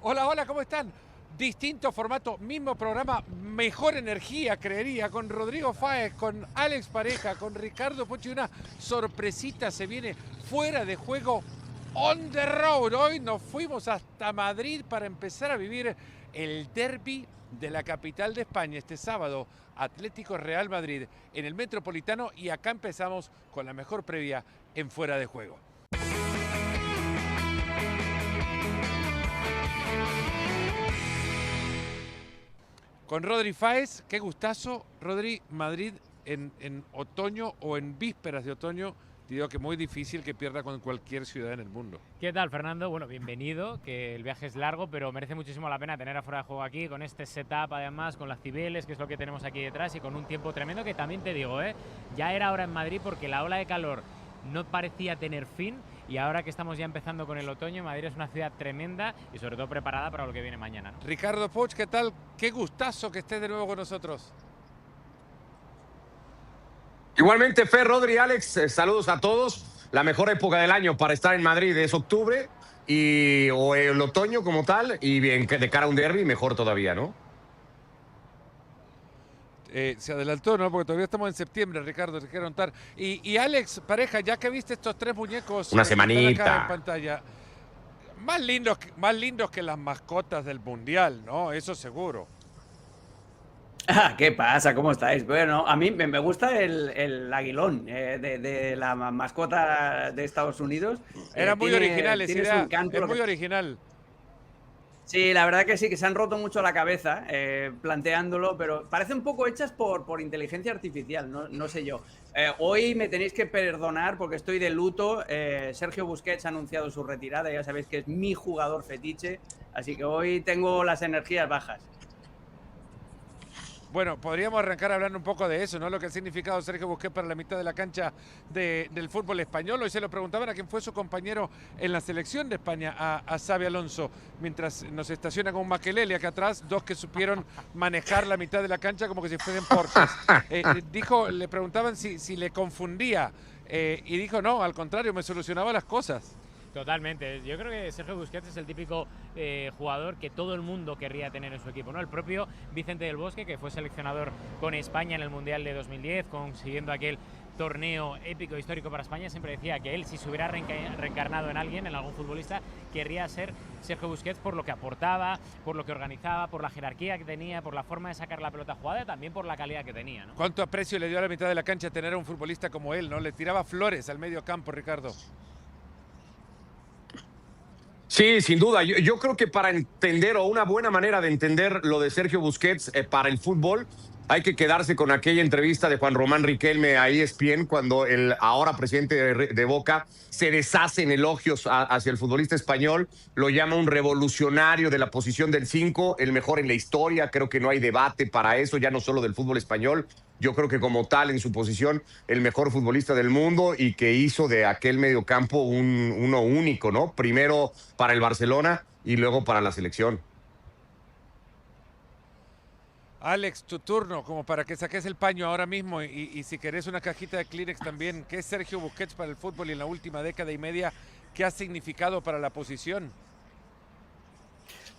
Hola, hola, ¿cómo están? Distinto formato, mismo programa, mejor energía, creería, con Rodrigo Fáez, con Alex Pareja, con Ricardo Pochi. Una sorpresita se viene fuera de juego, on the road. Hoy nos fuimos hasta Madrid para empezar a vivir el derbi de la capital de España este sábado. Atlético Real Madrid en el Metropolitano, y acá empezamos con la mejor previa en fuera de juego. Con Rodri Fáez, qué gustazo, Rodri. Madrid en otoño o en vísperas de otoño, te digo que muy difícil que pierda con cualquier ciudad en el mundo. ¿Qué tal, Fernando? Bueno, bienvenido, que el viaje es largo, pero merece muchísimo la pena tener a Fuera de Juego aquí, con este setup además, con las Cibeles, que es lo que tenemos aquí detrás, y con un tiempo tremendo que también te digo, ya era hora en Madrid porque la ola de calor no parecía tener fin, y ahora que estamos ya empezando con el otoño, Madrid es una ciudad tremenda y sobre todo preparada para lo que viene mañana. Ricardo Poch, ¿qué tal? Qué gustazo que estés de nuevo con nosotros. Igualmente, Fer, Rodri, Alex, saludos a todos. La mejor época del año para estar en Madrid es octubre o el otoño como tal, y bien, de cara a un derbi, mejor todavía, ¿no? Se adelantó, ¿no? Porque todavía estamos en septiembre, Ricardo, te quiero contar. Y Alex, pareja, ya que viste estos tres muñecos Una que están acá en semanita. pantalla, más lindos que las mascotas del Mundial, ¿no? Eso seguro. ¿Qué pasa? ¿Cómo estáis? Bueno, a mí me gusta el aguilón de la mascota de Estados Unidos. Eran muy originales, Tiene su encanto. es muy original. Sí, la verdad que sí, que se han roto mucho la cabeza planteándolo, pero parece un poco hechas por inteligencia artificial, no sé yo. Hoy me tenéis que perdonar porque estoy de luto. Sergio Busquets ha anunciado su retirada, ya sabéis que es mi jugador fetiche, así que hoy tengo las energías bajas. Bueno, podríamos arrancar hablando un poco de eso, ¿no? Lo que ha significado Sergio Busquets para la mitad de la cancha del fútbol español. Hoy se lo preguntaban a quién fue su compañero en la selección de España, a Xabi Alonso, mientras nos estaciona con un Makelele acá atrás, dos que supieron manejar la mitad de la cancha como que si fueran Porsches. Le preguntaban si le confundía, y dijo, no, al contrario, me solucionaba las cosas. Totalmente. Yo creo que Sergio Busquets es el típico jugador que todo el mundo querría tener en su equipo, ¿no? El propio Vicente del Bosque, que fue seleccionador con España en el Mundial de 2010, consiguiendo aquel torneo épico histórico para España, siempre decía que él, si se hubiera reencarnado en alguien, en algún futbolista, querría ser Sergio Busquets por lo que aportaba, por lo que organizaba, por la jerarquía que tenía, por la forma de sacar la pelota jugada y también por la calidad que tenía, ¿no? ¿Cuánto aprecio le dio a la mitad de la cancha tener a un futbolista como él, ¿no? Le tiraba flores al medio campo, Ricardo. Sí, sin duda. Yo creo que para entender, o una buena manera de entender lo de Sergio Busquets para el fútbol, hay que quedarse con aquella entrevista de Juan Román Riquelme a ESPN, cuando el ahora presidente de Boca se deshace en elogios hacia el futbolista español, lo llama un revolucionario de la posición del 5, el mejor en la historia. Creo que no hay debate para eso, ya no solo del fútbol español. Yo creo que como tal, en su posición, el mejor futbolista del mundo, y que hizo de aquel mediocampo uno único, ¿no? Primero para el Barcelona y luego para la selección. Alex, tu turno, como para que saques el paño ahora mismo, y si querés una cajita de Kleenex también. ¿Qué es Sergio Busquets para el fútbol y en la última década y media? ¿Qué ha significado para la posición?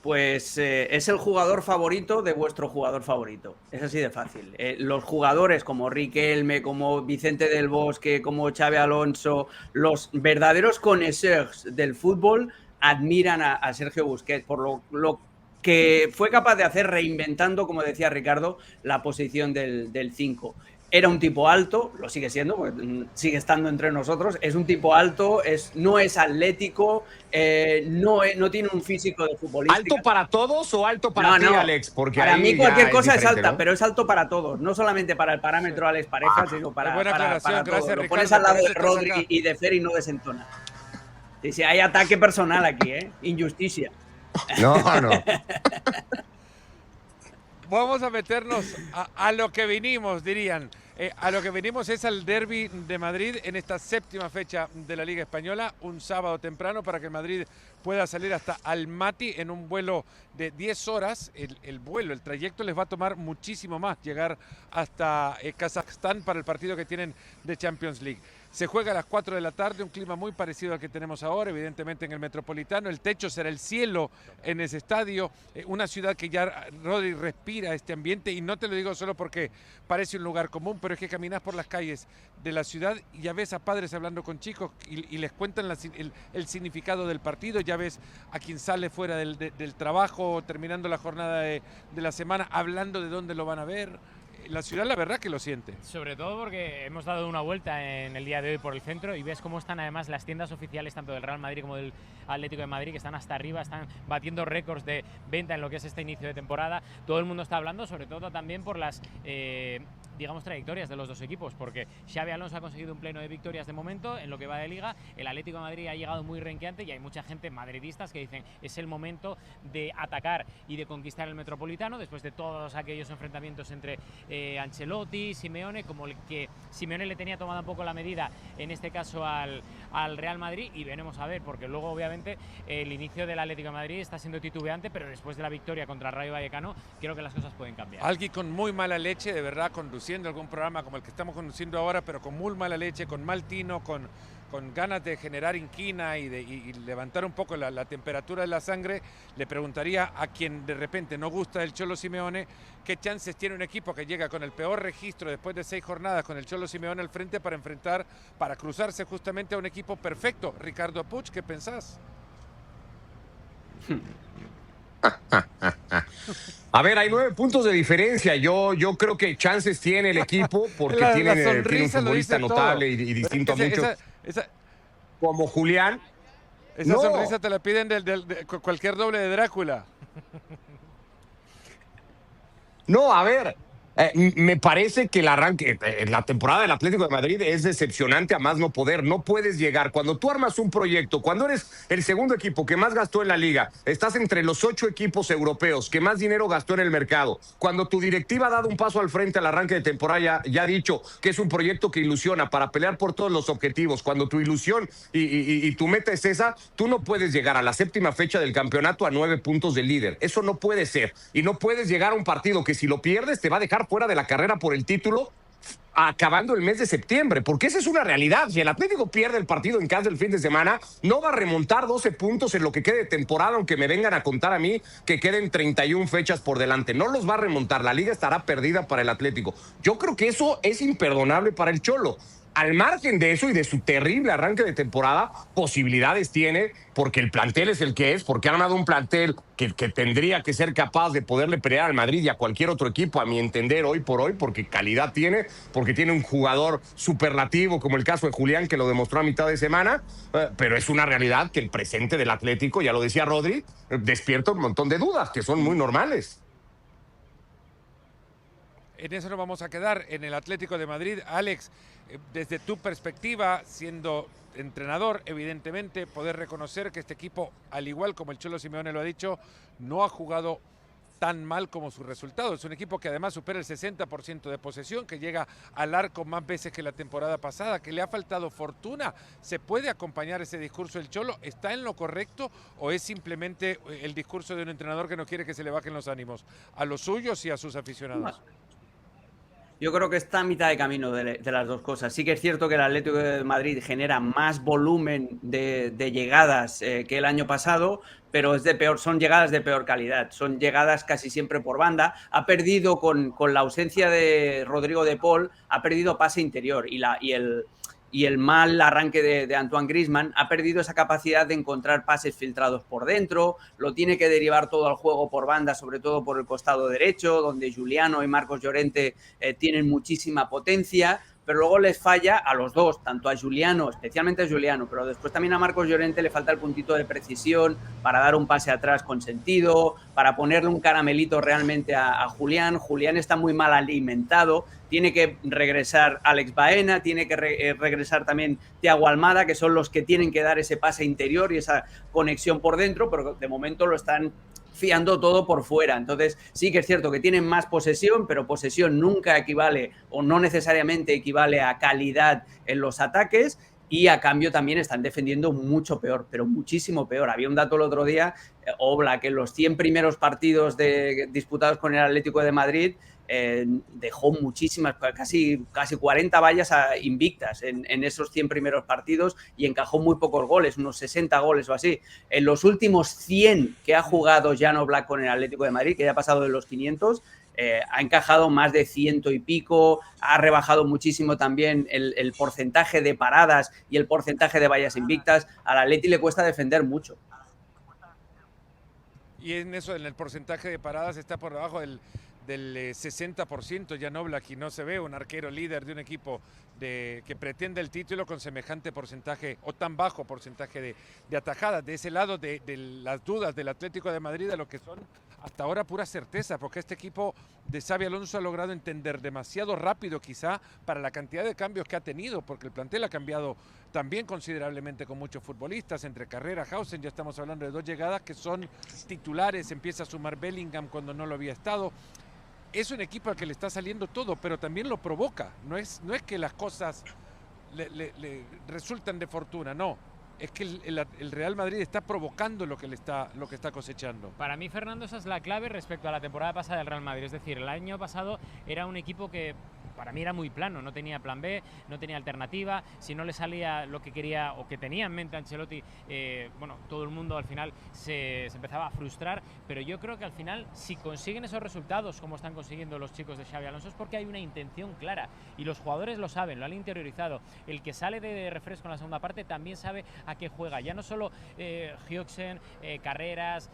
Pues es el jugador favorito de vuestro jugador favorito. Es así de fácil. Los jugadores como Riquelme, como Vicente del Bosque, como Xabi Alonso, los verdaderos connoisseurs del fútbol admiran a Sergio Busquets por lo que fue capaz de hacer, reinventando, como decía Ricardo, la posición del 5. Era un tipo alto, lo sigue siendo, sigue estando entre nosotros. Es un tipo alto, no es atlético, no tiene un físico de futbolística. ¿Alto para todos o alto para ti, No. Alex? Porque Para mí ahí cualquier ya es cosa es diferente, alta, ¿no? pero es alto para todos. No solamente para el parámetro Alex Pareja, sino Es buena aclaración, para gracias, todos. Lo Ricardo, pones al por lado eso de estás Rodri acá. y de Fer y no desentona. Dice, hay ataque personal aquí, injusticia. No. Vamos a meternos a lo que vinimos, dirían. A lo que venimos es al derbi de Madrid en esta séptima fecha de la Liga Española, un sábado temprano, para que el Madrid pueda salir hasta Almaty en un vuelo de 10 horas. El trayecto les va a tomar muchísimo más llegar hasta Kazajstán para el partido que tienen de Champions League. Se juega a las 4 de la tarde, un clima muy parecido al que tenemos ahora, evidentemente en el Metropolitano. El techo será el cielo en ese estadio. Una ciudad que ya, Rodri, respira este ambiente, y no te lo digo solo porque parece un lugar común, pero es que caminas por las calles de la ciudad y ya ves a padres hablando con chicos y les cuentan el significado del partido. Ya ves a quien sale fuera del trabajo, terminando la jornada de la semana, hablando de dónde lo van a ver. La ciudad, la verdad, que lo siente. Sobre todo porque hemos dado una vuelta en el día de hoy por el centro y ves cómo están además las tiendas oficiales tanto del Real Madrid como del Atlético de Madrid, que están hasta arriba, están batiendo récords de venta en lo que es este inicio de temporada. Todo el mundo está hablando, sobre todo también por las digamos, trayectorias de los dos equipos, porque Xabi Alonso ha conseguido un pleno de victorias de momento en lo que va de Liga, el Atlético de Madrid ha llegado muy renqueante y hay mucha gente madridistas que dicen es el momento de atacar y de conquistar el Metropolitano después de todos aquellos enfrentamientos entre Ancelotti, Simeone, como el que Simeone le tenía tomada un poco la medida en este caso al Real Madrid, y veremos a ver, porque luego obviamente el inicio del Atlético de Madrid está siendo titubeante, pero después de la victoria contra el Rayo Vallecano creo que las cosas pueden cambiar. Alguien con muy mala leche, de verdad, conduciendo algún programa como el que estamos conduciendo ahora, pero con muy mala leche, con mal tino, con ganas de generar inquina y levantar un poco la temperatura de la sangre, le preguntaría a quien de repente no gusta del Cholo Simeone qué chances tiene un equipo que llega con el peor registro después de 6 jornadas con el Cholo Simeone al frente para cruzarse justamente a un equipo perfecto. Ricardo Puig, ¿qué pensás? A ver, hay 9 puntos de diferencia. Yo creo que chances tiene el equipo porque tiene un futbolista notable y distinto a muchos. Como Julián. Esa sonrisa te la piden de cualquier doble de Drácula. No, a ver, me parece que el arranque, la temporada del Atlético de Madrid es decepcionante a más no poder. No puedes llegar. Cuando tú armas un proyecto, cuando eres el segundo equipo que más gastó en la liga, estás entre los 8 equipos europeos que más dinero gastó en el mercado, cuando tu directiva ha dado un paso al frente al arranque de temporada, ya ha dicho que es un proyecto que ilusiona para pelear por todos los objetivos, cuando tu ilusión y tu meta es esa, tú no puedes llegar a la 7ª fecha del campeonato a 9 puntos del líder. Eso no puede ser. Y no puedes llegar a un partido que si lo pierdes te va a dejar fuera de la carrera por el título acabando el mes de septiembre, porque esa es una realidad. Si el Atlético pierde el partido en casa el fin de semana, no va a remontar 12 puntos en lo que quede de temporada, aunque me vengan a contar a mí que queden 31 fechas por delante. No los va a remontar, la liga estará perdida para el Atlético. Yo creo que eso es imperdonable para el Cholo. Al margen de eso y de su terrible arranque de temporada, posibilidades tiene porque el plantel es el que es, porque ha armado un plantel que tendría que ser capaz de poderle pelear al Madrid y a cualquier otro equipo, a mi entender, hoy por hoy, porque calidad tiene, porque tiene un jugador superlativo, como el caso de Julián, que lo demostró a mitad de semana, pero es una realidad que el presente del Atlético, ya lo decía Rodri, despierta un montón de dudas, que son muy normales. En eso nos vamos a quedar, en el Atlético de Madrid. Alex, desde tu perspectiva, siendo entrenador, evidentemente, poder reconocer que este equipo, al igual como el Cholo Simeone lo ha dicho, no ha jugado tan mal como su resultado. Es un equipo que además supera el 60% de posesión, que llega al arco más veces que la temporada pasada, que le ha faltado fortuna. ¿Se puede acompañar ese discurso del Cholo? ¿Está en lo correcto o es simplemente el discurso de un entrenador que no quiere que se le bajen los ánimos a los suyos y a sus aficionados? Yo creo que está a mitad de camino de las dos cosas. Sí que es cierto que el Atlético de Madrid genera más volumen de llegadas que el año pasado, pero son llegadas de peor calidad. Son llegadas casi siempre por banda. Ha perdido con la ausencia de Rodrigo de Paul, ha perdido pase interior y el mal arranque de Antoine Griezmann ha perdido esa capacidad de encontrar pases filtrados por dentro, lo tiene que derivar todo al juego por banda, sobre todo por el costado derecho, donde Giuliano y Marcos Llorente tienen muchísima potencia, pero luego les falla a los dos, tanto a Giuliano, especialmente a Giuliano, pero después también a Marcos Llorente le falta el puntito de precisión para dar un pase atrás con sentido, para ponerle un caramelito realmente a Julián. Julián está muy mal alimentado, tiene que regresar Alex Baena, tiene que regresar también Thiago Almada, que son los que tienen que dar ese pase interior y esa conexión por dentro, pero de momento lo están fiando todo por fuera. Entonces sí que es cierto que tienen más posesión, pero posesión nunca equivale o no necesariamente equivale a calidad en los ataques, y a cambio también están defendiendo mucho peor, pero muchísimo peor. Había un dato el otro día Oblak en los 100 primeros partidos disputados con el Atlético de Madrid dejó muchísimas, casi 40 vallas invictas en esos 100 primeros partidos y encajó muy pocos goles, unos 60 goles o así. En los últimos 100 que ha jugado Jan Oblak con el Atlético de Madrid, que ya ha pasado de los 500, ha encajado más de 100 y pico, ha rebajado muchísimo también el porcentaje de paradas y el porcentaje de vallas invictas. Al Atleti le cuesta defender mucho. Y en eso, en el porcentaje de paradas, está por debajo del 60% Jan Oblak, y no se ve un arquero líder de un equipo que pretende el título con semejante porcentaje o tan bajo porcentaje de atajadas. De ese lado de las dudas del Atlético de Madrid, a lo que son hasta ahora pura certeza, porque este equipo de Xabi Alonso ha logrado entender demasiado rápido quizá para la cantidad de cambios que ha tenido, porque el plantel ha cambiado también considerablemente con muchos futbolistas, entre Carrera, Hausen, ya estamos hablando de 2 llegadas que son titulares, empieza a sumar Bellingham cuando no lo había estado. Es un equipo al que le está saliendo todo, pero también lo provoca. No es que las cosas le resultan de fortuna, no. Es que el Real Madrid está provocando lo que está cosechando. Para mí, Fernando, esa es la clave respecto a la temporada pasada del Real Madrid. Es decir, el año pasado era un equipo que para mí era muy plano, no tenía plan B, no tenía alternativa. Si no le salía lo que quería o que tenía en mente Ancelotti, bueno, todo el mundo al final se empezaba a frustrar. Pero yo creo que al final, si consiguen esos resultados como están consiguiendo los chicos de Xabi Alonso, es porque hay una intención clara y los jugadores lo saben, lo han interiorizado. El que sale de refresco en la segunda parte también sabe a qué juega. Ya no solo Hausen, Carreras,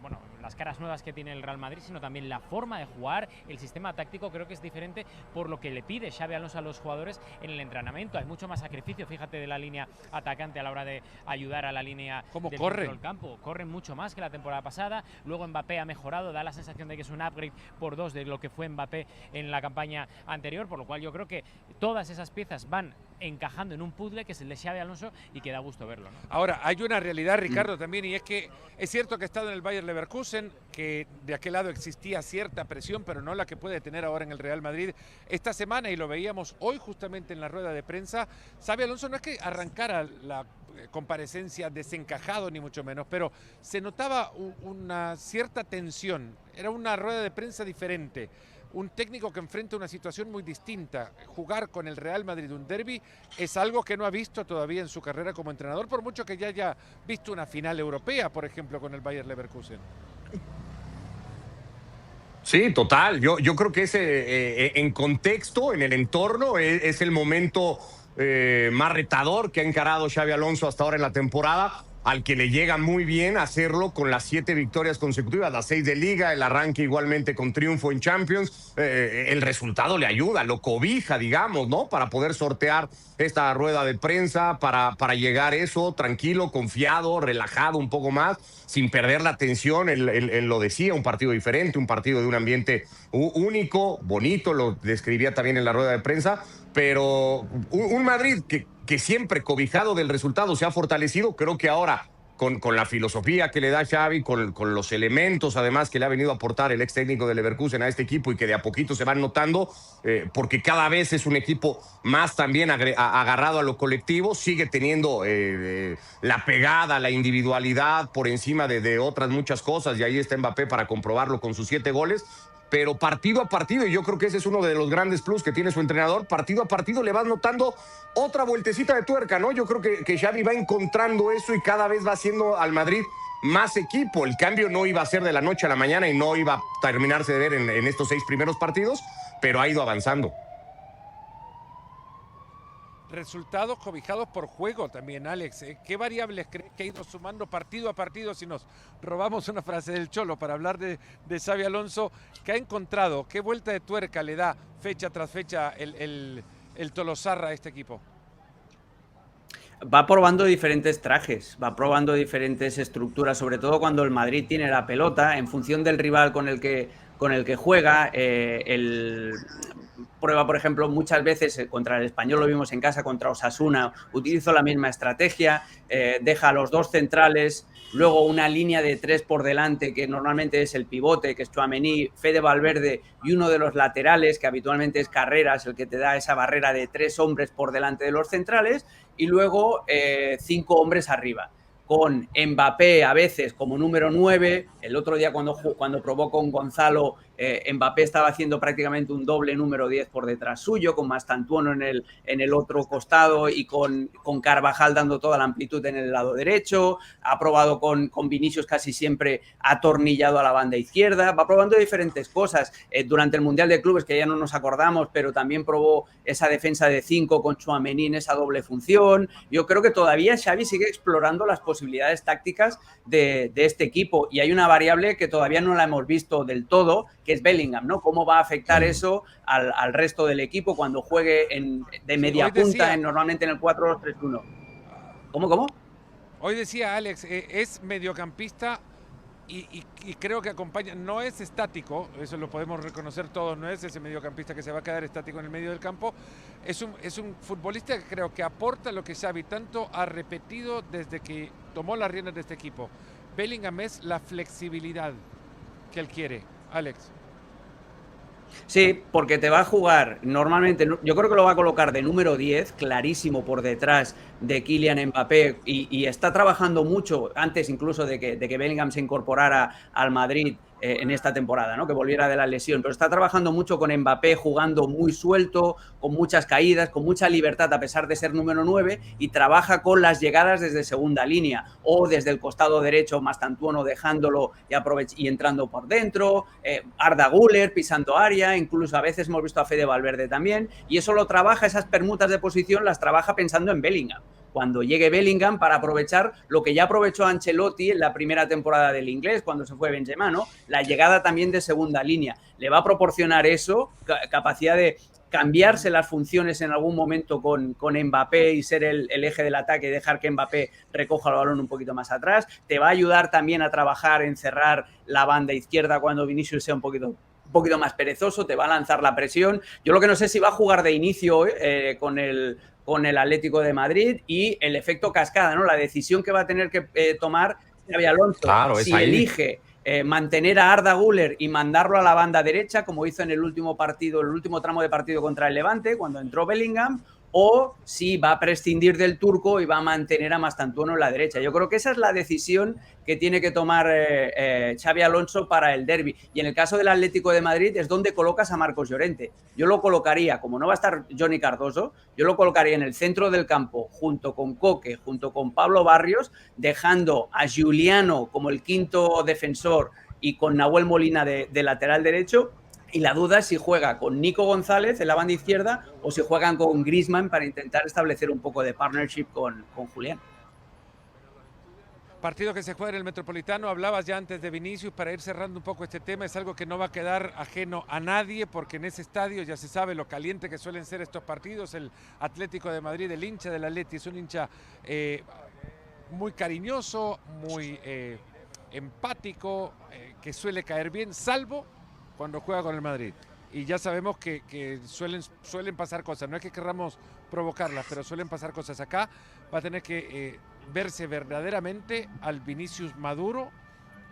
bueno, las caras nuevas que tiene el Real Madrid, sino también la forma de jugar, el sistema táctico. Creo que es diferente por lo que le pide Xabi Alonso a los jugadores en el entrenamiento. Hay mucho más sacrificio, fíjate, de la línea atacante a la hora de ayudar a la línea del centro del campo. Corren mucho más que la temporada pasada. Luego Mbappé ha mejorado, da la sensación de que es un upgrade por 2 de lo que fue Mbappé en la campaña anterior, por lo cual yo creo que todas esas piezas van encajando en un puzzle que es el de Xabi Alonso y que da gusto verlo, ¿no? Ahora, hay una realidad, Ricardo, también, y es que es cierto que ha estado en el Bayer Leverkusen, que de aquel lado existía cierta presión, pero no la que puede tener ahora en el Real Madrid. Esta semana, y lo veíamos hoy justamente en la rueda de prensa, Xabi Alonso no es que arrancara la comparecencia desencajado, ni mucho menos, pero se notaba una cierta tensión. Era una rueda de prensa diferente. Un técnico que enfrenta una situación muy distinta. Jugar con el Real Madrid un derbi es algo que no ha visto todavía en su carrera como entrenador, por mucho que ya haya visto una final europea, por ejemplo, con el Bayer Leverkusen. Sí, total. Yo creo que ese, en contexto, en el entorno, es el momento más retador que ha encarado Xabi Alonso hasta ahora en la temporada, al que le llega muy bien hacerlo con las 7 victorias consecutivas, las 6 de Liga, el arranque igualmente con triunfo en Champions. El resultado le ayuda, lo cobija, digamos, ¿no? Para poder sortear esta rueda de prensa, para llegar eso tranquilo, confiado, relajado un poco más, sin perder la tensión. Él lo decía, un partido diferente, un partido de un ambiente único, bonito, lo describía también en la rueda de prensa, pero un Madrid que siempre cobijado del resultado se ha fortalecido. Creo que ahora con la filosofía que le da Xavi, con los elementos además que le ha venido a aportar el ex técnico de Leverkusen a este equipo y que de a poquito se van notando, porque cada vez es un equipo más también agarrado a lo colectivo, sigue teniendo la pegada, la individualidad por encima de otras muchas cosas, y ahí está Mbappé para comprobarlo con sus 7 goles. Pero partido a partido, y yo creo que ese es uno de los grandes plus que tiene su entrenador, partido a partido le vas notando otra vueltecita de tuerca, ¿no? Yo creo que Xavi va encontrando eso y cada vez va haciendo al Madrid más equipo. El cambio no iba a ser de la noche a la mañana y no iba a terminarse de ver en estos 6 primeros partidos, pero ha ido avanzando. Resultados cobijados por juego también, Alex. ¿Qué variables crees que ha ido sumando partido a partido? Si nos robamos una frase del Cholo para hablar de Xabi Alonso, ¿qué ha encontrado? ¿Qué vuelta de tuerca le da fecha tras fecha el Tolosarra a este equipo? Va probando diferentes trajes, va probando diferentes estructuras, sobre todo cuando el Madrid tiene la pelota, en función del rival con el que juega. Prueba, por ejemplo, muchas veces contra el Español, lo vimos en casa, contra Osasuna, utilizó la misma estrategia, deja a los 2 centrales, luego una línea de 3 por delante, que normalmente es el pivote, que es Tchouaméni, Fede Valverde, y uno de los laterales, que habitualmente es Carreras, el que te da esa barrera de 3 hombres por delante de los centrales, y luego 5 hombres arriba. con Mbappé a veces como número 9. El otro día cuando probó con Gonzalo, Mbappé estaba haciendo prácticamente un doble número 10 por detrás suyo, con Mastantuono en el otro costado y con Carvajal dando toda la amplitud en el lado derecho. Ha probado con Vinicius casi siempre atornillado a la banda izquierda. Va probando diferentes cosas. Durante el Mundial de Clubes, que ya no nos acordamos, pero también probó esa defensa de 5 con Tchouaméni en esa doble función. Yo creo que todavía Xavi sigue explorando las posibilidades tácticas de este equipo, y hay una variable que todavía no la hemos visto del todo, que es Bellingham, ¿no? ¿Cómo va a afectar eso al resto del equipo cuando juegue de media punta, normalmente en el 4-2-3-1? ¿Cómo? Hoy decía Alex, es mediocampista y creo que acompaña, no es estático, eso lo podemos reconocer todos, no es ese mediocampista que se va a quedar estático en el medio del campo, es un futbolista que creo que aporta lo que Xavi tanto ha repetido desde que tomó las riendas de este equipo. Bellingham es la flexibilidad que él quiere. Alex. Sí, porque te va a jugar normalmente, yo creo que lo va a colocar de número 10, clarísimo por detrás de Kylian Mbappé, y está trabajando mucho antes incluso de que Bellingham se incorporara al Madrid en esta temporada, ¿no? Que volviera de la lesión, pero está trabajando mucho con Mbappé, jugando muy suelto, con muchas caídas, con mucha libertad a pesar de ser número 9, y trabaja con las llegadas desde segunda línea o desde el costado derecho, Mastantuono dejándolo y entrando por dentro, Arda Güler pisando área, incluso a veces hemos visto a Fede Valverde también, y eso lo trabaja, esas permutas de posición las trabaja pensando en Bellingham. Cuando llegue Bellingham, para aprovechar lo que ya aprovechó Ancelotti en la primera temporada del inglés, cuando se fue Benzema, ¿no? La llegada también de segunda línea. Le va a proporcionar eso, capacidad de cambiarse las funciones en algún momento con Mbappé y ser el eje del ataque y dejar que Mbappé recoja el balón un poquito más atrás. Te va a ayudar también a trabajar en cerrar la banda izquierda cuando Vinicius sea un poquito más perezoso, te va a lanzar la presión. Yo lo que no sé si va a jugar de inicio con el Atlético de Madrid, y el efecto cascada, ¿no? La decisión que va a tener que tomar Xabi Alonso, claro, si elige mantener a Arda Güler y mandarlo a la banda derecha, como hizo en el último tramo de partido contra el Levante, cuando entró Bellingham, o si va a prescindir del turco y va a mantener a Mastantuono en la derecha. Yo creo que esa es la decisión que tiene que tomar Xabi Alonso para el derbi. Y en el caso del Atlético de Madrid es donde colocas a Marcos Llorente. Yo lo colocaría, como no va a estar Johnny Cardoso, yo lo colocaría en el centro del campo junto con Coque, junto con Pablo Barrios, dejando a Giuliano como el quinto defensor y con Nahuel Molina de lateral derecho. Y la duda es si juega con Nico González en la banda izquierda o si juegan con Griezmann para intentar establecer un poco de partnership con Julián. Partido que se juega en el Metropolitano, hablabas ya antes de Vinicius, para ir cerrando un poco este tema, es algo que no va a quedar ajeno a nadie, porque en ese estadio ya se sabe lo caliente que suelen ser estos partidos. El Atlético de Madrid, el hincha del Atleti, es un hincha muy cariñoso, muy empático, que suele caer bien, salvo cuando juega con el Madrid. Y ya sabemos que suelen pasar cosas, no es que querramos provocarlas, pero suelen pasar cosas. Acá va a tener que verse verdaderamente al Vinicius maduro,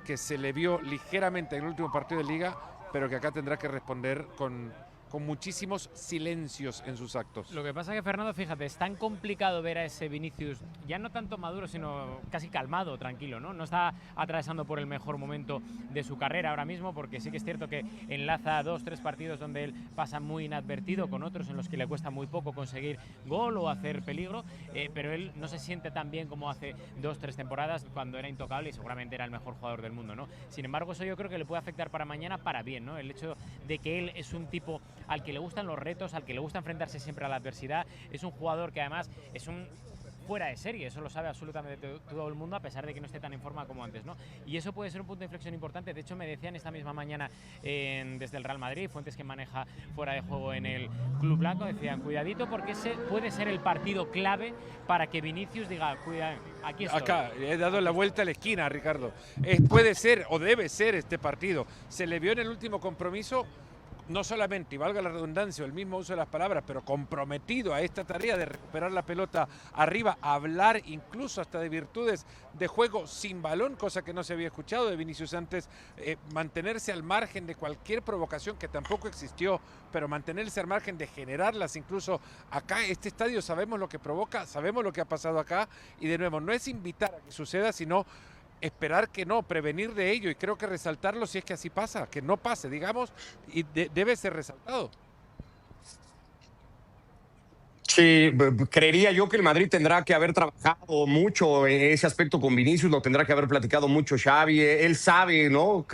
que se le vio ligeramente en el último partido de Liga, pero que acá tendrá que responder con muchísimos silencios en sus actos. Lo que pasa es que, Fernando, fíjate, es tan complicado ver a ese Vinicius, ya no tanto maduro, sino casi calmado, tranquilo, ¿no? No está atravesando por el mejor momento de su carrera ahora mismo, porque sí que es cierto que enlaza 2-3 partidos donde él pasa muy inadvertido, con otros en los que le cuesta muy poco conseguir gol o hacer peligro, pero él no se siente tan bien como hace 2-3 temporadas, cuando era intocable y seguramente era el mejor jugador del mundo, ¿no? Sin embargo, eso yo creo que le puede afectar para mañana para bien, ¿no? El hecho de que él es un tipo al que le gustan los retos, al que le gusta enfrentarse siempre a la adversidad, es un jugador que además es un fuera de serie, eso lo sabe absolutamente todo el mundo, a pesar de que no esté tan en forma como antes, ¿no? Y eso puede ser un punto de inflexión importante. De hecho, me decían esta misma mañana desde el Real Madrid, fuentes que maneja fuera de juego en el Club Blanco, decían, cuidadito, porque ese puede ser el partido clave para que Vinicius diga, cuidado, aquí estoy. Acá, he dado la vuelta a la esquina, Ricardo. Puede ser o debe ser este partido. Se le vio en el último compromiso no solamente, y valga la redundancia, el mismo uso de las palabras, pero comprometido a esta tarea de recuperar la pelota arriba, hablar incluso hasta de virtudes de juego sin balón, cosa que no se había escuchado de Vinicius antes, mantenerse al margen de cualquier provocación que tampoco existió, pero mantenerse al margen de generarlas. Incluso acá, este estadio, sabemos lo que provoca, sabemos lo que ha pasado acá, y de nuevo, no es invitar a que suceda, sino esperar que no, prevenir de ello, y creo que resaltarlo si es que así pasa, que no pase, digamos, y debe ser resaltado. Sí, creería yo que el Madrid tendrá que haber trabajado mucho en ese aspecto con Vinicius, lo tendrá que haber platicado mucho Xavi, él sabe, ¿no?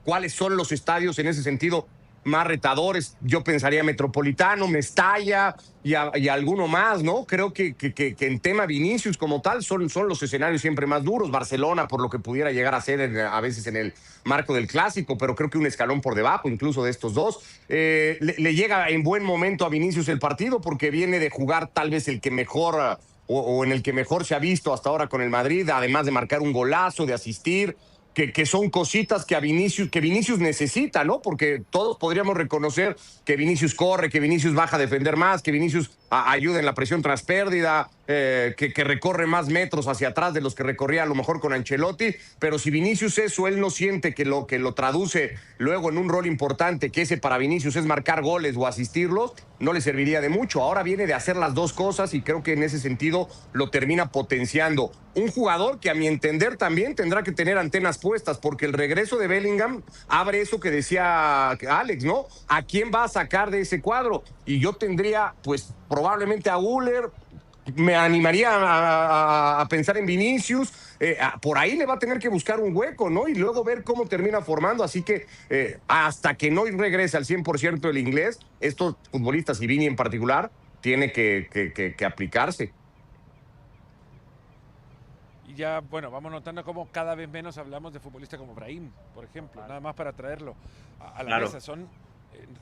Cuáles son los estadios en ese sentido más retadores. Yo pensaría Metropolitano, Mestalla y alguno más, ¿no? Creo que en tema Vinicius como tal son los escenarios siempre más duros. Barcelona, por lo que pudiera llegar a ser a veces en el marco del Clásico, pero creo que un escalón por debajo incluso de estos dos. Le llega en buen momento a Vinicius el partido porque viene de jugar tal vez el que mejor o en el que mejor se ha visto hasta ahora con el Madrid, además de marcar un golazo, de asistir. Que son cositas que Vinicius necesita, ¿no? Porque todos podríamos reconocer que Vinicius corre, que Vinicius baja a defender más, que Vinicius ayuda en la presión tras pérdida, que recorre más metros hacia atrás de los que recorría a lo mejor con Ancelotti, pero si Vinicius eso, él no siente que lo traduce luego en un rol importante, que ese para Vinicius es marcar goles o asistirlos, no le serviría de mucho. Ahora viene de hacer las dos cosas y creo que en ese sentido lo termina potenciando. Un jugador que a mi entender también tendrá que tener antenas puestas, porque el regreso de Bellingham abre eso que decía Alex, ¿no? ¿A quién va a sacar de ese cuadro? Y yo tendría, pues, probablemente a Güler, me animaría a pensar en Vinicius, por ahí le va a tener que buscar un hueco, ¿no? Y luego ver cómo termina formando, así que hasta que no regrese al 100% el inglés, estos futbolistas, y Vini en particular, tiene que aplicarse. Ya, bueno, vamos notando cómo cada vez menos hablamos de futbolistas como Brahim, por ejemplo, nada más para traerlo a la mesa.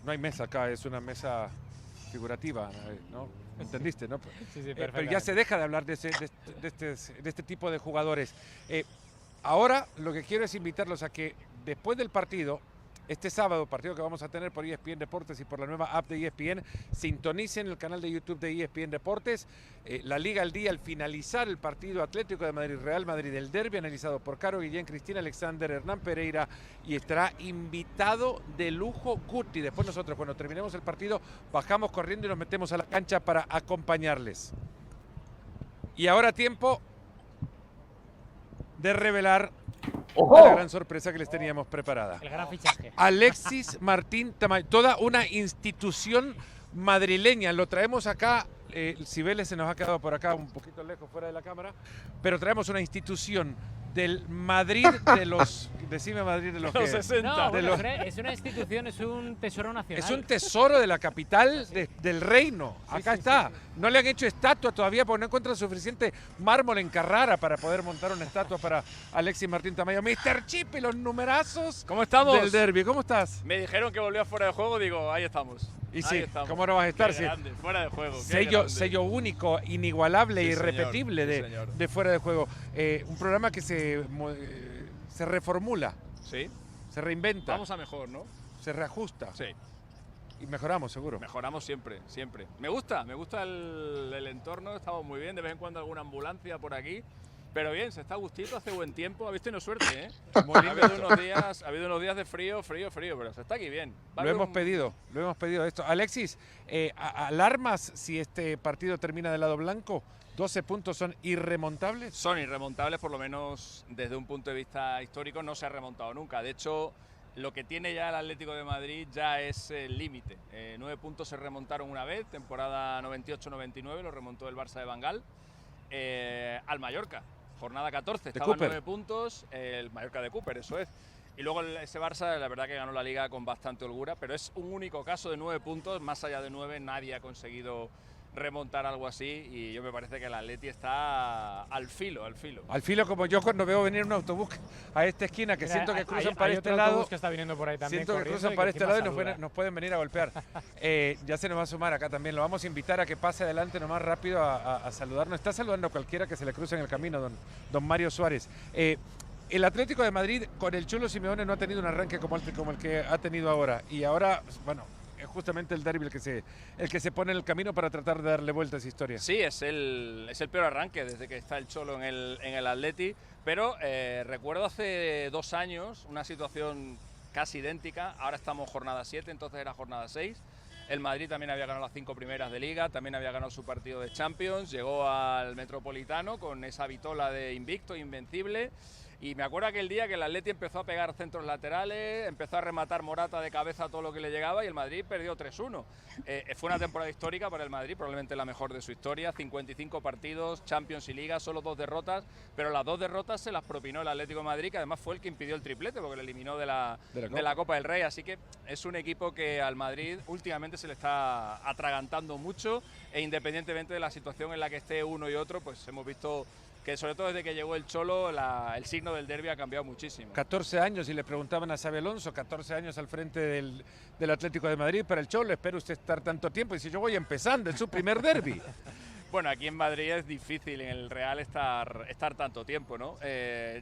No hay mesa acá, es una mesa figurativa, ¿no? ¿Entendiste, no? Sí, pero ya se deja de hablar de este tipo de jugadores. Ahora lo que quiero es invitarlos a que después del partido, este sábado, partido que vamos a tener por ESPN Deportes y por la nueva app de ESPN, sintonicen el canal de YouTube de ESPN Deportes, la Liga al Día, al finalizar el partido Atlético de Madrid, Real Madrid, el derbi analizado por Caro Guillén, Cristina Alexander, Hernán Pereira, y estará invitado de lujo Guti. Después nosotros, cuando terminemos el partido, bajamos corriendo y nos metemos a la cancha para acompañarles. Y ahora tiempo de revelar la gran sorpresa que les teníamos preparada. El gran fichaje. Alexis Martín Tamayo, toda una institución madrileña. Lo traemos acá, Cibeles se nos ha quedado por acá un poquito lejos fuera de la cámara, pero traemos una institución del Madrid de los... Decime Madrid de los, los 60. No, bueno, es una institución, es un tesoro nacional. Es un tesoro de la capital del reino. Acá está. Sí. No le han hecho estatua todavía porque no encuentran suficiente mármol en Carrara para poder montar una estatua para Alexis Martín Tamayo. Mr. Chip y los numerazos. ¿Cómo estamos? Del derbi. ¿Cómo estás? Me dijeron que volvía fuera de juego, digo, ahí estamos. Y sí, ¿cómo no vas a estar? Qué grande, fuera de juego. Sello único, inigualable, sí, irrepetible de fuera de juego. Un programa que se reformula. Sí. Se reinventa. Vamos a mejor, ¿no? Se reajusta. Sí. Y mejoramos, seguro. Mejoramos siempre, siempre. Me gusta el entorno, estamos muy bien. De vez en cuando alguna ambulancia por aquí. Pero bien, se está a gustito, hace buen tiempo. Habéis tenido suerte, ¿eh? Ha habido unos días de frío, pero se está aquí bien. Lo hemos pedido esto. Alexis, ¿alarmas si este partido termina del lado blanco? 12 puntos son irremontables. Son irremontables, por lo menos desde un punto de vista histórico no se ha remontado nunca. De hecho, lo que tiene ya el Atlético de Madrid ya es el límite. 9 puntos se remontaron una vez, temporada 98-99, lo remontó el Barça de Van Gaal, al Mallorca. Jornada 14, estaban 9 puntos, el Mallorca de Cooper, eso es. Y luego ese Barça, la verdad que ganó la Liga con bastante holgura, pero es un único caso de 9 puntos, más allá de 9 nadie ha conseguido remontar algo así, y yo me parece que el Atleti está al filo. Al filo, como yo cuando veo venir un autobús a esta esquina, que siento que cruzan para este lado. Que está viniendo por ahí también, siento que cruzan para este lado y nos pueden venir a golpear. Ya se nos va a sumar acá también. Lo vamos a invitar a que pase adelante nomás rápido a saludarnos. Está saludando a cualquiera que se le cruce en el camino, don Mario Suárez. El Atlético de Madrid con el Cholo Simeone no ha tenido un arranque como el que ha tenido ahora. Y ahora, bueno, es justamente el derbi el que se pone en el camino para tratar de darle vuelta a esa historia. Sí, es el peor arranque desde que está el Cholo en el Atleti, pero recuerdo hace 2 años una situación casi idéntica. Ahora estamos jornada 7, entonces era jornada 6. El Madrid también había ganado las 5 primeras de Liga, también había ganado su partido de Champions, llegó al Metropolitano con esa vitola de invicto, invencible. Y me acuerdo aquel día que el Atleti empezó a pegar centros laterales, empezó a rematar Morata de cabeza a todo lo que le llegaba y el Madrid perdió 3-1. Fue una temporada histórica para el Madrid, probablemente la mejor de su historia. 55 partidos, Champions y Liga, solo 2 derrotas, pero las 2 derrotas se las propinó el Atlético de Madrid, que además fue el que impidió el triplete porque le eliminó de la Copa del Rey. Así que es un equipo que al Madrid últimamente se le está atragantando mucho e independientemente de la situación en la que esté uno y otro, pues hemos visto que sobre todo desde que llegó el Cholo, el signo del derbi ha cambiado muchísimo. 14 años, y le preguntaban a Xabi Alonso, 14 años al frente del Atlético de Madrid para el Cholo, espera usted estar tanto tiempo, y si yo voy empezando, es su primer derbi. Bueno, aquí en Madrid es difícil en el Real estar tanto tiempo, ¿no?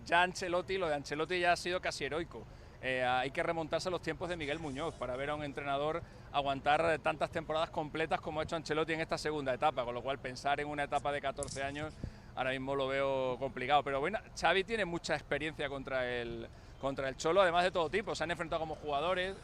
Ya Ancelotti, lo de Ancelotti ya ha sido casi heroico. Hay que remontarse a los tiempos de Miguel Muñoz para ver a un entrenador aguantar tantas temporadas completas como ha hecho Ancelotti en esta segunda etapa, con lo cual pensar en una etapa de 14 años ahora mismo lo veo complicado. Pero bueno, Xavi tiene mucha experiencia contra el Cholo, además de todo tipo. Se han enfrentado como jugadores.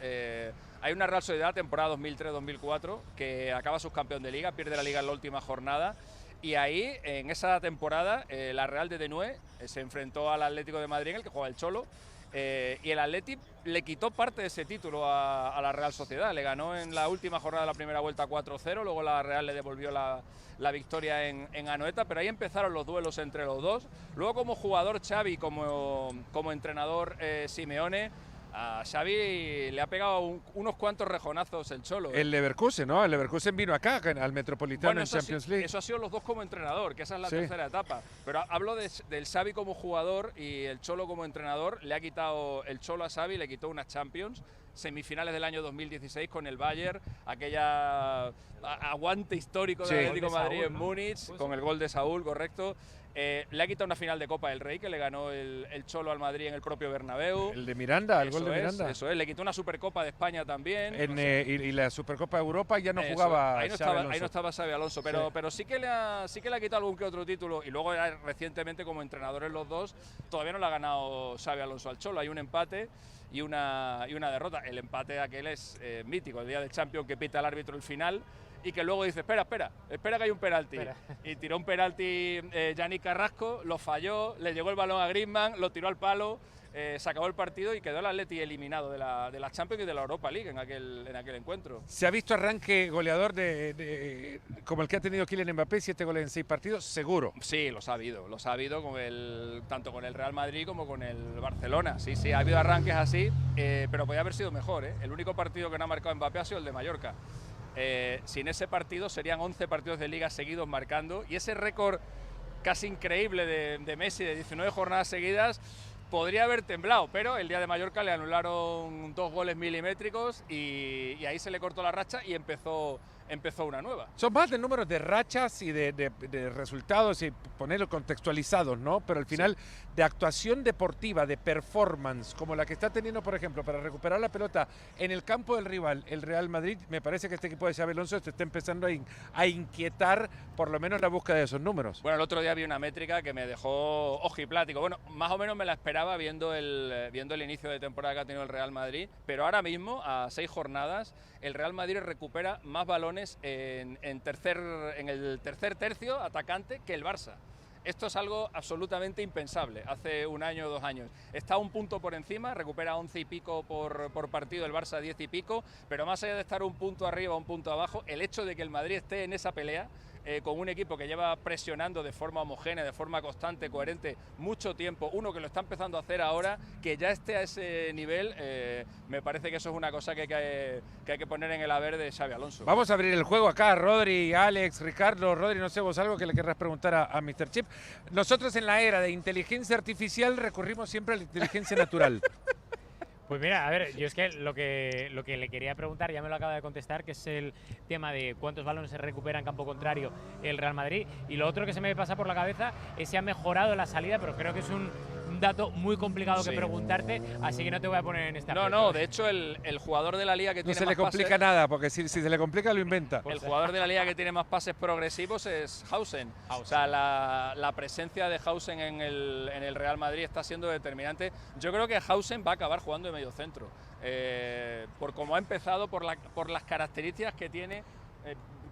Hay una Real Sociedad temporada 2003-2004 que acaba subcampeón de Liga, pierde la Liga en la última jornada. Y ahí, en esa temporada, la Real de Denué se enfrentó al Atlético de Madrid, en el que juega el Cholo. Y el Atleti le quitó parte de ese título a la Real Sociedad. Le ganó en la última jornada de la primera vuelta 4-0, luego la Real le devolvió la victoria en Anoeta, pero ahí empezaron los duelos entre los dos. Luego como jugador Xavi, como entrenador Simeone, a Xavi le ha pegado unos cuantos rejonazos el Cholo. El Leverkusen, ¿no? El Leverkusen vino acá al Metropolitano, bueno, en Champions League. Eso ha sido los dos como entrenador, que esa es la tercera etapa. Pero hablo del Xavi como jugador y el Cholo como entrenador. Le ha quitado el Cholo a Xavi, le quitó unas Champions, semifinales del año 2016 con el Bayern, aquella aguante histórico del Atlético de Madrid en Múnich, con el gol de Saúl, correcto. Le ha quitado una final de Copa del Rey que le ganó el Cholo al Madrid en el propio Bernabéu. El de Miranda, el gol de Miranda. Eso es, le quitó una Supercopa de España también. Y la Supercopa de Europa ya no jugaba ahí no estaba Xabi Alonso, pero sí que le ha quitado algún que otro título. Y luego recientemente como entrenadores los dos, todavía no le ha ganado Xabi Alonso al Cholo. Hay un empate y una derrota. El empate aquel es mítico, el día del Champions que pita el árbitro el final y que luego dice, espera que hay un penalti. Y tiró un penalti Yannick Carrasco, lo falló, le llegó el balón a Griezmann, lo tiró al palo, se acabó el partido y quedó el Atleti eliminado de la Champions y de la Europa League en aquel encuentro. ¿Se ha visto arranque goleador como el que ha tenido Kylian Mbappé, 7 goles en 6 partidos? Seguro. Sí, los ha habido tanto con el Real Madrid como con el Barcelona. Sí, ha habido arranques así, pero podía haber sido mejor. El único partido que no ha marcado Mbappé ha sido el de Mallorca. Sin ese partido serían 11 partidos de Liga seguidos marcando y ese récord casi increíble de Messi de 19 jornadas seguidas podría haber temblado, pero el día de Mallorca le anularon 2 goles milimétricos y ahí se le cortó la racha y empezó una nueva. Son más de números de rachas y de resultados y ponerlo contextualizados, ¿no? Pero al final de actuación deportiva, de performance, como la que está teniendo, por ejemplo, para recuperar la pelota en el campo del rival, el Real Madrid, me parece que este equipo de Xabi Alonso se está empezando a inquietar por lo menos la búsqueda de esos números. Bueno, el otro día vi una métrica que me dejó ojiplático. Bueno, más o menos me la esperaba viendo el inicio de temporada que ha tenido el Real Madrid, pero ahora mismo, a 6 jornadas, el Real Madrid recupera más balones en el tercer tercio atacante que el Barça. Esto es algo absolutamente impensable. Hace un año o 2 años. Está un punto por encima, recupera 11 y pico por partido, el Barça 10 y pico, pero más allá de estar un punto arriba o un punto abajo, el hecho de que el Madrid esté en esa pelea con un equipo que lleva presionando de forma homogénea, de forma constante, coherente, mucho tiempo, uno que lo está empezando a hacer ahora, que ya esté a ese nivel, me parece que eso es una cosa que hay que poner en el haber de Xabi Alonso. Vamos a abrir el juego acá, Rodri, Alex, Ricardo. Rodri, no sé vos algo que le querrás preguntar a Mr. Chip. Nosotros en la era de inteligencia artificial recurrimos siempre a la inteligencia natural. Pues mira, a ver, yo es que lo que le quería preguntar, ya me lo acaba de contestar, que es el tema de cuántos balones se recupera en campo contrario el Real Madrid. Y lo otro que se me pasa por la cabeza es si ha mejorado la salida, pero creo que es un un dato muy complicado que Sí. preguntarte, así que no te voy a poner en esta. No, de hecho el jugador de la liga que No tiene se más le complica pases, nada, porque si se le complica lo inventa. el jugador de la liga que tiene más pases progresivos es Hausen. O sea, la presencia de Hausen en el Real Madrid está siendo determinante. Yo creo que Hausen va a acabar jugando de mediocentro. Por cómo ha empezado, por las características que tiene.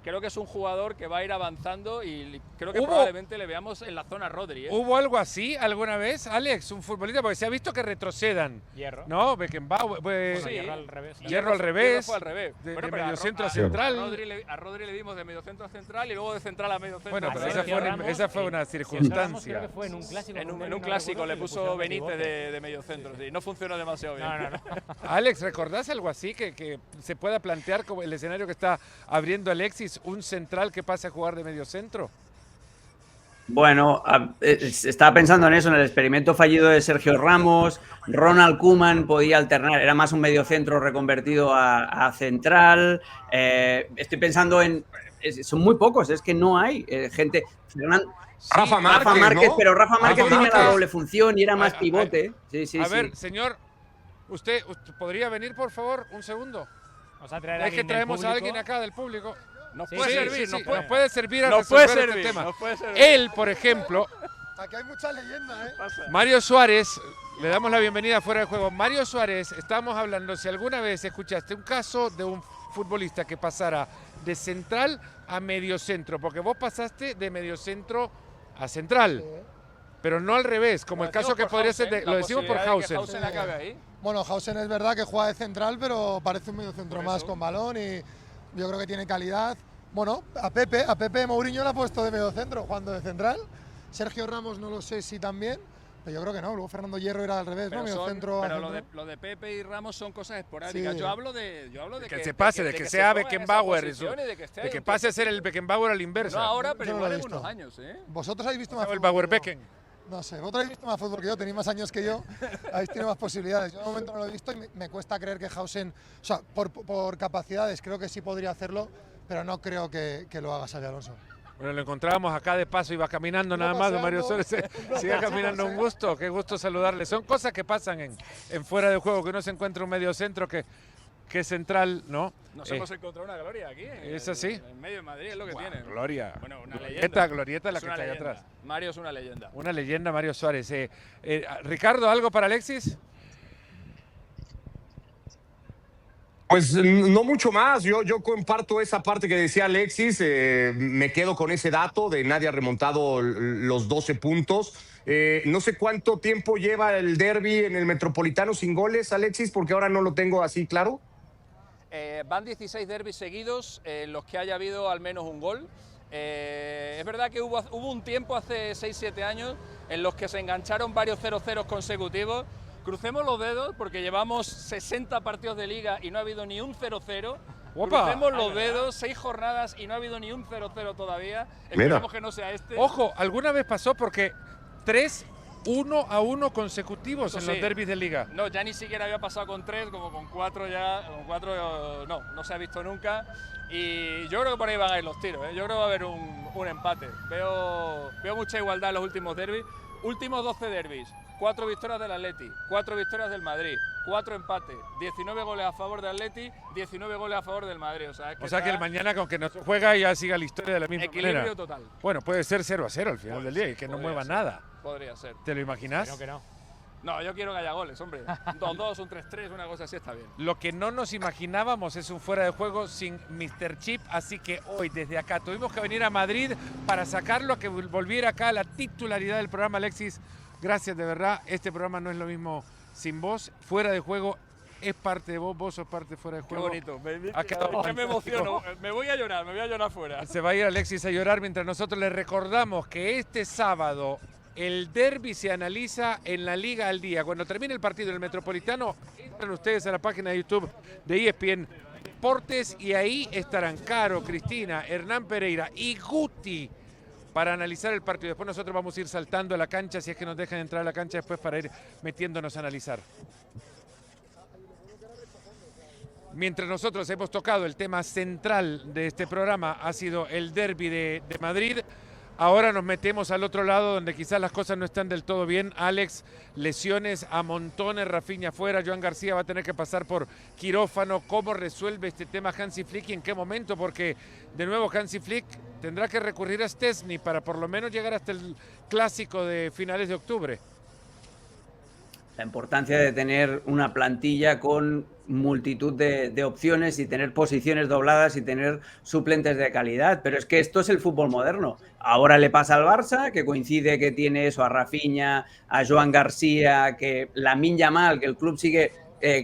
Creo que es un jugador que va a ir avanzando y creo que probablemente le veamos en la zona Rodri. ¿Hubo algo así alguna vez, Alex? Un futbolista, porque se ha visto que retrocedan. Hierro. ¿No? Beckenbauer. Bueno, Sí. Hierro al revés. ¿no? Hierro al revés. Fue al revés. De Bueno, pero mediocentro a a central. A Rodri le dimos de mediocentro a central y luego de central a mediocentro. Bueno, pero Sergio esa fue Ramos, una Sergio Ramos circunstancia. creo que fue en un clásico. En con un él, no clásico recuerdo, le que puso pusieron de Benítez pivote. de mediocentro. Sí, no funcionó demasiado bien. No. Alex, ¿recordás algo así que se pueda plantear como el escenario que está abriendo Alexis, un central que pase a jugar de mediocentro? Bueno, estaba pensando en eso, en el experimento fallido de Sergio Ramos. Ronald Koeman podía alternar, era más un mediocentro reconvertido a central. Estoy pensando son muy pocos, es que no hay gente. Rafa Márquez, ¿no? Pero Rafa Márquez tenía Márquez. la doble función y era más pivote. Sí. A ver, señor, ¿usted podría venir, por favor, un segundo? Vamos a traer Es que alguien del traemos a público. alguien acá del público. Nos Sí, puede sí, servir, nos nos puede servir a nos puede resolver este servir, tema. nos puede servir. Él, por ejemplo, Aquí hay mucha leyenda, ¿eh? Mario Suárez, le damos la bienvenida fuera de juego. Mario Suárez, estamos hablando, si alguna vez escuchaste un caso de un futbolista que pasara de central a mediocentro, porque vos pasaste de mediocentro a central, pero no al revés, como el caso que podría ser de, lo decimos por Hausen. Hausen acabe ahí. Bueno, Hausen es verdad que juega de central, pero parece un mediocentro más con balón y yo creo que tiene calidad. Bueno, a Pepe Mourinho le ha puesto de mediocentro jugando de central. Sergio Ramos no lo sé si también, pero yo creo que no. Luego Fernando Hierro era al revés, Pero, ¿no? Mediocentro a pero centro. lo de Pepe y Ramos son cosas esporádicas. Sí. Yo hablo de Que se pase, de que sea se ponga en esa Beckenbauer, posición y de que esté de ahí que un pase a tiempo. ser el Beckenbauer a la inversa. No ahora, pero Yo no igual lo he en visto. unos años, ¿eh? Vosotros habéis visto más O el fútbol Bauer que yo. Becken. No sé, vosotros habéis visto más fútbol que yo, tenéis más años que yo, habéis tenido más posibilidades. Yo de momento no lo he visto y me cuesta creer que Hausen, o sea, por capacidades creo que sí podría hacerlo, pero no creo que lo haga Xabi Alonso. Bueno, lo encontrábamos acá de paso, iba caminando nada más, don Mario Suárez. Siga caminando, un gusto, qué gusto saludarle. Son cosas que pasan en fuera de juego, que uno se encuentra un medio centro que es central, ¿no? Nos hemos encontrado una gloria aquí. ¿Es así? En medio de Madrid es lo que tiene. Gloria. Bueno, una Glorieta la Es que una está ahí leyenda. atrás. Mario es una leyenda. Una leyenda, Mario Suárez. Ricardo, ¿algo para Alexis? Pues no mucho más, yo comparto esa parte que decía Alexis, me quedo con ese dato de nadie ha remontado los 12 puntos. No sé cuánto tiempo lleva el derbi en el Metropolitano sin goles, Alexis, porque ahora no lo tengo así claro. Van 16 derbis seguidos en los que haya habido al menos un gol. Es verdad que hubo un tiempo hace 6-7 años en los que se engancharon varios 0-0 consecutivos. Crucemos los dedos porque llevamos 60 partidos de liga y no ha habido ni un 0-0. ¡Opa! Crucemos los dedos, 6 jornadas y no ha habido ni un 0-0 todavía. Esperemos que no sea este. Ojo, alguna vez pasó porque 1-1 consecutivos Eso en los sí. derbis de liga. No, ya ni siquiera había pasado con 3, como con 4 ya. Con 4 no se ha visto nunca. Y yo creo que por ahí van a ir los tiros. Yo creo que va a haber un empate. Veo mucha igualdad en los últimos derbis. Últimos 12 derbis. 4 victorias del Atleti, 4 victorias del Madrid, 4 empates, 19 goles a favor del Atleti, 19 goles a favor del Madrid. O sea que el está mañana, aunque no juega, ya siga la historia de la misma equilibrio manera. total. Bueno, puede ser 0-0 al final del día y que no Podría mueva ser. nada. Podría ser. ¿Te lo imaginas? Creo que no. No, yo quiero que haya goles, hombre. 2-2, un 3-3, una cosa así está bien. Lo que no nos imaginábamos es un fuera de juego sin Mr. Chip, así que hoy desde acá tuvimos que venir a Madrid para sacarlo, a que volviera acá a la titularidad del programa. Alexis, gracias de verdad. Este programa no es lo mismo sin vos. Fuera de juego es parte de vos, vos sos parte de fuera de Qué juego. bonito. Ha quedado Que me emociono. Me voy a llorar fuera. Se va a ir Alexis a llorar mientras nosotros le recordamos que este sábado el derbi se analiza en la Liga al Día. Cuando termine el partido del Metropolitano, entran ustedes a la página de YouTube de ESPN Deportes y ahí estarán Caro, Cristina, Hernán Pereira y Guti para analizar el partido. Después nosotros vamos a ir saltando a la cancha, si es que nos dejan entrar a la cancha después para ir metiéndonos a analizar. Mientras nosotros hemos tocado el tema central de este programa, ha sido el derbi de Madrid. Ahora nos metemos al otro lado donde quizás las cosas no están del todo bien. Alex, lesiones a montones, Rafinha fuera, Joan García va a tener que pasar por quirófano. ¿Cómo resuelve este tema Hansi Flick y en qué momento? Porque de nuevo Hansi Flick tendrá que recurrir a Szczęsny para por lo menos llegar hasta el clásico de finales de octubre. La importancia de tener una plantilla con multitud de opciones y tener posiciones dobladas y tener suplentes de calidad, pero es que esto es el fútbol moderno. Ahora le pasa al Barça, que coincide que tiene eso a Rafinha, a Joan García, que Lamine Yamal, que el club sigue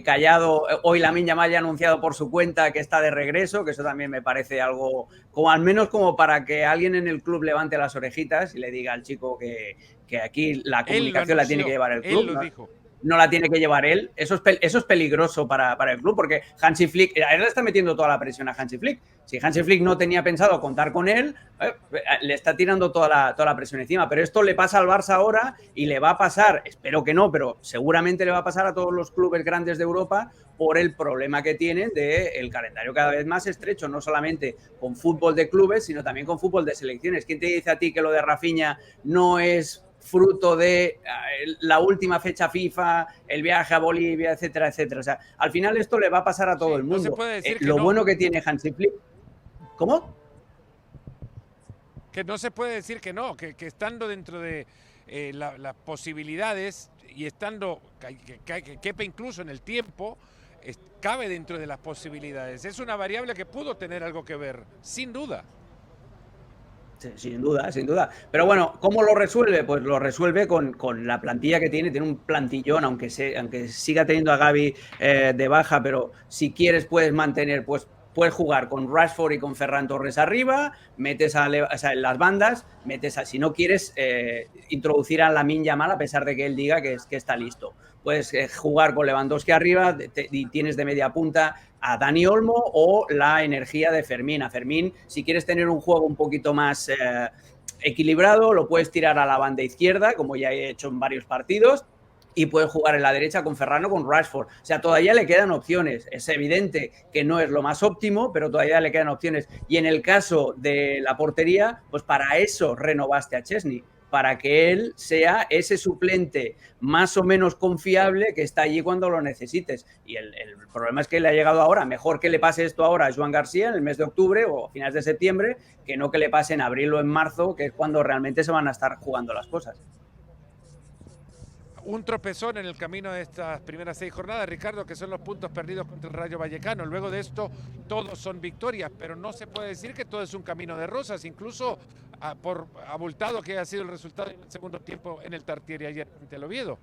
callado. Hoy Lamine Yamal ya ha anunciado por su cuenta que está de regreso, que eso también me parece algo, como al menos como para que alguien en el club levante las orejitas y le diga al chico que aquí la comunicación la tiene que llevar el club. Él lo dijo. No la tiene que llevar él. Eso es peligroso para el club, porque Hansi Flick, él le está metiendo toda la presión a Hansi Flick. Si Hansi Flick no tenía pensado contar con él, le está tirando toda la presión encima. Pero esto le pasa al Barça ahora y le va a pasar, espero que no, pero seguramente le va a pasar a todos los clubes grandes de Europa por el problema que tienen del calendario cada vez más estrecho, no solamente con fútbol de clubes, sino también con fútbol de selecciones. ¿Quién te dice a ti que lo de Rafinha no es fruto de la última fecha FIFA, el viaje a Bolivia, etcétera, etcétera? O sea, al final esto le va a pasar a todo el mundo. No se puede decir que lo no. bueno que tiene Hansi Flick... ¿Cómo? Que no se puede decir que no, que estando dentro de las posibilidades y estando, que quepa incluso en el tiempo, cabe dentro de las posibilidades. Es una variable que pudo tener algo que ver, sin duda. Sí, sin duda, sin duda. Pero bueno, ¿cómo lo resuelve? Pues lo resuelve con la plantilla que tiene un plantillón, aunque siga teniendo a Gavi de baja, pero si quieres puedes mantener, pues puedes jugar con Rashford y con Ferran Torres arriba, metes en las bandas, si no quieres introducir a Lamine Yamal, a pesar de que él diga que está listo. Puedes jugar con Lewandowski arriba y tienes de media punta a Dani Olmo o la energía de Fermín. A Fermín, si quieres tener un juego un poquito más equilibrado, lo puedes tirar a la banda izquierda, como ya he hecho en varios partidos, y puedes jugar en la derecha con Ferran o con Rashford. O sea, todavía le quedan opciones. Es evidente que no es lo más óptimo, pero todavía le quedan opciones. Y en el caso de la portería, pues para eso renovaste a Szczęsny, para que él sea ese suplente más o menos confiable que está allí cuando lo necesites. Y el problema es que le ha llegado ahora. Mejor que le pase esto ahora a Joan García en el mes de octubre o finales de septiembre, que no que le pase en abril o en marzo, que es cuando realmente se van a estar jugando las cosas. Un tropezón en el camino de estas primeras 6 jornadas, Ricardo, que son los puntos perdidos contra el Rayo Vallecano. Luego de esto, todos son victorias, pero no se puede decir que todo es un camino de rosas, incluso por abultado que haya sido el resultado en el segundo tiempo en el Tartiere ayer ante el Oviedo.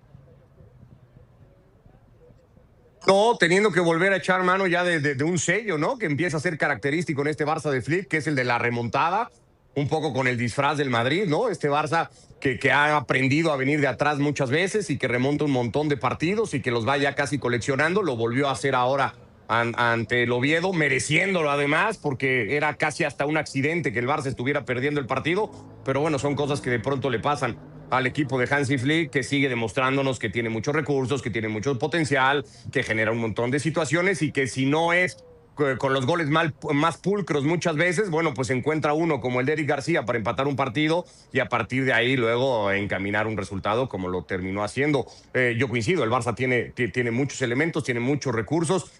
No, teniendo que volver a echar mano ya de un sello, ¿no? Que empieza a ser característico en este Barça de Flick, que es el de la remontada, un poco con el disfraz del Madrid, ¿no? Este Barça que ha aprendido a venir de atrás muchas veces y que remonta un montón de partidos y que los va ya casi coleccionando, lo volvió a hacer ahora ante el Oviedo, mereciéndolo además, porque era casi hasta un accidente que el Barça estuviera perdiendo el partido, pero bueno, son cosas que de pronto le pasan al equipo de Hansi Flick, que sigue demostrándonos que tiene muchos recursos, que tiene mucho potencial, que genera un montón de situaciones y que si no es con los goles más pulcros muchas veces, bueno, pues encuentra uno como el de Eric García para empatar un partido y a partir de ahí luego encaminar un resultado como lo terminó haciendo. Yo coincido, el Barça tiene muchos elementos, tiene muchos recursos,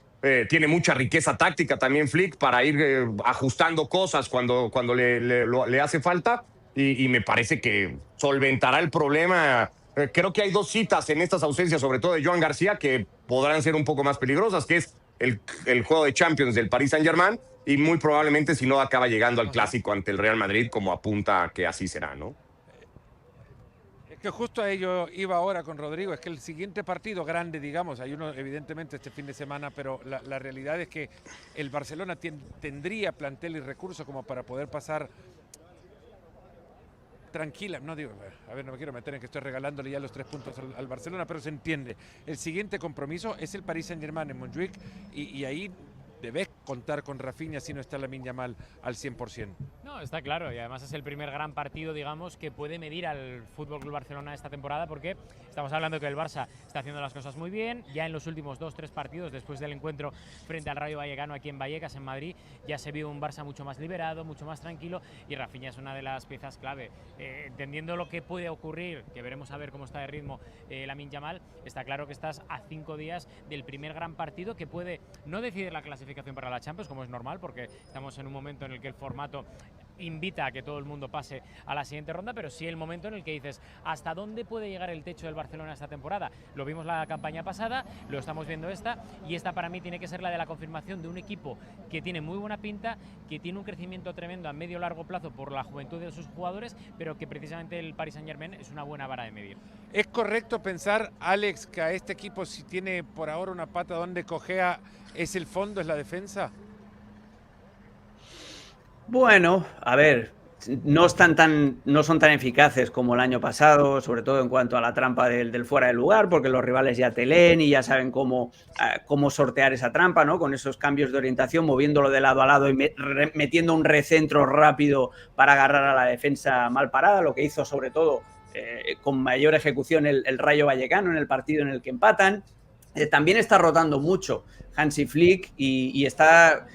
tiene mucha riqueza táctica también Flick para ir ajustando cosas cuando le hace falta y me parece que solventará el problema. Creo que hay 2 citas en estas ausencias, sobre todo de Joan García, que podrán ser un poco más peligrosas, que es el juego de Champions del Paris Saint-Germain y muy probablemente si no acaba llegando al clásico ante el Real Madrid, como apunta que así será, ¿no? Es que justo a ello iba ahora con Rodrigo, es que el siguiente partido grande, digamos, hay uno evidentemente este fin de semana, pero la realidad es que el Barcelona tendría plantel y recursos como para poder pasar tranquila, no digo, a ver, no me quiero meter en que estoy regalándole ya los 3 puntos al Barcelona, pero se entiende. El siguiente compromiso es el Paris Saint-Germain en Montjuic y ahí debes contar con Rafinha si no está Lamine Yamal al 100%. No, está claro, y además es el primer gran partido, digamos, que puede medir al FC Barcelona esta temporada, porque estamos hablando que el Barça está haciendo las cosas muy bien. Ya en los últimos 2-3 partidos, después del encuentro frente al Rayo Vallecano aquí en Vallecas, en Madrid, ya se vio un Barça mucho más liberado, mucho más tranquilo, y Rafinha es una de las piezas clave. Entendiendo lo que puede ocurrir, que veremos a ver cómo está de ritmo Lamine Yamal, está claro que estás a 5 días del primer gran partido que puede no decidir la clasificación para la Champions, como es normal, porque estamos en un momento en el que el formato invita a que todo el mundo pase a la siguiente ronda, pero sí el momento en el que dices ¿hasta dónde puede llegar el techo del Barcelona esta temporada? Lo vimos la campaña pasada, lo estamos viendo esta, y esta para mí tiene que ser la de la confirmación de un equipo que tiene muy buena pinta, que tiene un crecimiento tremendo a medio largo plazo por la juventud de sus jugadores, pero que precisamente el Paris Saint-Germain es una buena vara de medir. ¿Es correcto pensar, Alex, que a este equipo, si tiene por ahora una pata donde cojea, es el fondo, es la defensa? Bueno, a ver, no son tan eficaces como el año pasado, sobre todo en cuanto a la trampa del fuera de lugar, porque los rivales ya te leen y ya saben cómo sortear esa trampa, ¿no? Con esos cambios de orientación, moviéndolo de lado a lado y metiendo un recentro rápido para agarrar a la defensa mal parada, lo que hizo sobre todo con mayor ejecución el Rayo Vallecano en el partido en el que empatan. También está rotando mucho Hansi Flick y está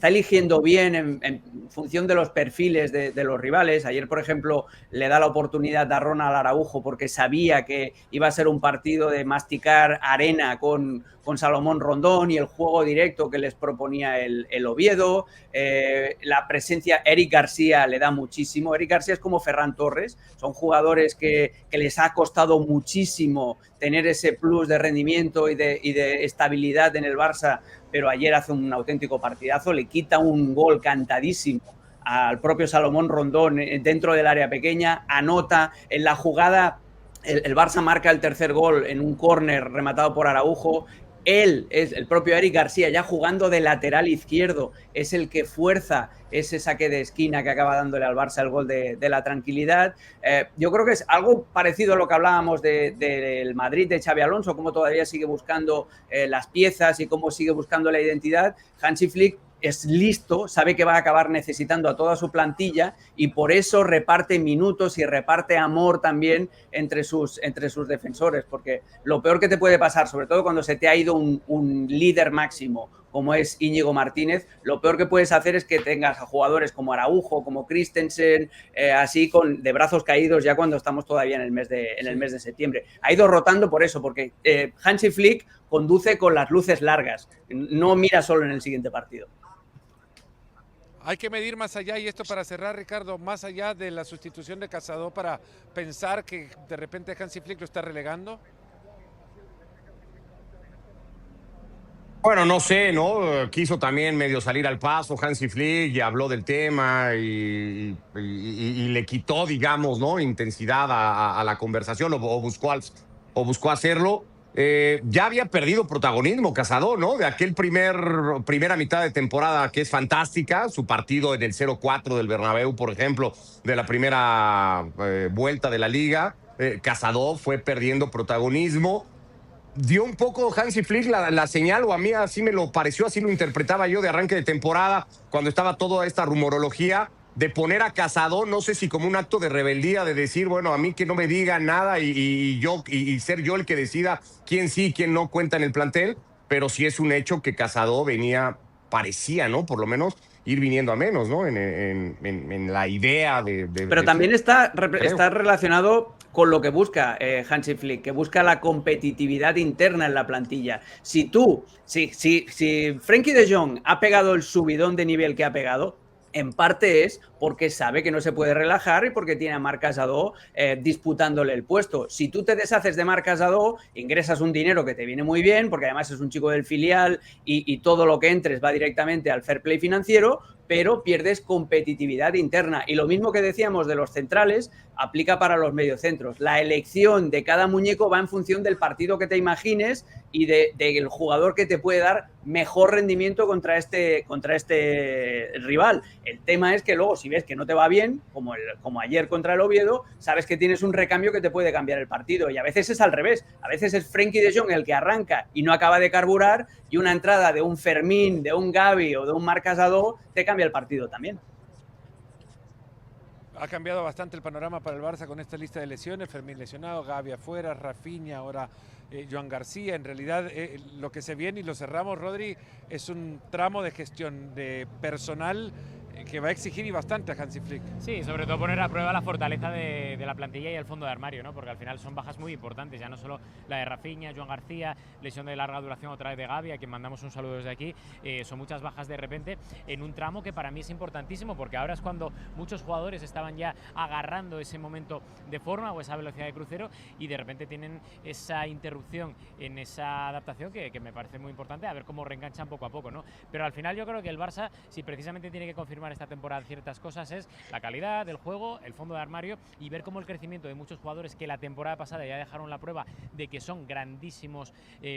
eligiendo bien en función de los perfiles de los rivales. Ayer, por ejemplo, le da la oportunidad a Ronald Araujo porque sabía que iba a ser un partido de masticar arena con Salomón Rondón y el juego directo que les proponía el Oviedo. La presencia, Eric García le da muchísimo. Eric García es como Ferran Torres, son jugadores que les ha costado muchísimo tener ese plus de rendimiento y de estabilidad en el Barça, pero ayer hace un auténtico partidazo, le quita un gol cantadísimo al propio Salomón Rondón dentro del área pequeña, anota en la jugada, el Barça marca el tercer gol en un córner rematado por Araujo. Él, es el propio Eric García, ya jugando de lateral izquierdo, es el que fuerza ese saque de esquina que acaba dándole al Barça el gol de la tranquilidad. Yo creo que es algo parecido a lo que hablábamos del Madrid de Xabi Alonso, cómo todavía sigue buscando las piezas y cómo sigue buscando la identidad. Hansi Flick es listo, sabe que va a acabar necesitando a toda su plantilla y por eso reparte minutos y reparte amor también entre sus defensores, porque lo peor que te puede pasar, sobre todo cuando se te ha ido un líder máximo como es Íñigo Martínez, lo peor que puedes hacer es que tengas a jugadores como Araujo, como Christensen, así de brazos caídos ya cuando estamos todavía en el mes de septiembre. Ha ido rotando por eso, porque Hansi Flick conduce con las luces largas, no mira solo en el siguiente partido. Hay que medir más allá, y esto para cerrar, Ricardo, más allá de la sustitución de Casado, para pensar que de repente Hansi Flick lo está relegando. Bueno, no sé, ¿no? Quiso también medio salir al paso Hansi Flick y habló del tema y le quitó, digamos, ¿no? Intensidad a la conversación o buscó hacerlo. Ya había perdido protagonismo Casado, ¿no? De aquel primera mitad de temporada que es fantástica, su partido en el 0-4 del Bernabéu, por ejemplo, de la primera vuelta de la Liga. Casado fue perdiendo protagonismo. Dio un poco Hansi Flick la señal, o a mí así me lo pareció, así lo interpretaba yo de arranque de temporada, cuando estaba toda esta rumorología, de poner a Casado, no sé si como un acto de rebeldía, de decir, bueno, a mí que no me digan nada y ser yo el que decida quién sí, quién no cuenta en el plantel, pero sí es un hecho que Casado parecía, ¿no? Por lo menos ir viniendo a menos, ¿no? En la idea de pero también está relacionado con lo que busca Hansi Flick, que busca la competitividad interna en la plantilla. Si Frenkie de Jong ha pegado el subidón de nivel que ha pegado, en parte es porque sabe que no se puede relajar y porque tiene a Marc Casado disputándole el puesto. Si tú te deshaces de Marc Casado, ingresas un dinero que te viene muy bien, porque además es un chico del filial y todo lo que entres va directamente al fair play financiero, pero pierdes competitividad interna. Y lo mismo que decíamos de los centrales aplica para los mediocentros. La elección de cada muñeco va en función del partido que te imagines y del jugador que te puede dar mejor rendimiento contra este rival. El tema es que luego, si ves que no te va bien, como ayer contra el Oviedo, sabes que tienes un recambio que te puede cambiar el partido. Y a veces es al revés. A veces es Frenkie de Jong el que arranca y no acaba de carburar, y una entrada de un Fermín, de un Gavi o de un Marc Casado te cambia el partido también. Ha cambiado bastante el panorama para el Barça con esta lista de lesiones. Fermín lesionado, Gavi afuera, Rafinha, ahora Joan García. En realidad, lo que se viene, y lo cerramos, Rodri, es un tramo de gestión de personal que va a exigir y bastante a Hansi Flick. Sí, sobre todo poner a prueba la fortaleza de la plantilla y el fondo de armario, ¿no? Porque al final son bajas muy importantes, ya no solo la de Rafinha, Joan García, lesión de larga duración otra vez de Gavi, a quien mandamos un saludo desde aquí. Son muchas bajas de repente en un tramo que para mí es importantísimo, porque ahora es cuando muchos jugadores estaban ya agarrando ese momento de forma o esa velocidad de crucero, y de repente tienen esa interrupción en esa adaptación que me parece muy importante, a ver cómo reenganchan poco a poco, ¿no? Pero al final yo creo que el Barça, si precisamente tiene que confirmar esta temporada ciertas cosas, es la calidad del juego, el fondo de armario, y ver cómo el crecimiento de muchos jugadores que la temporada pasada ya dejaron la prueba de que son grandísimos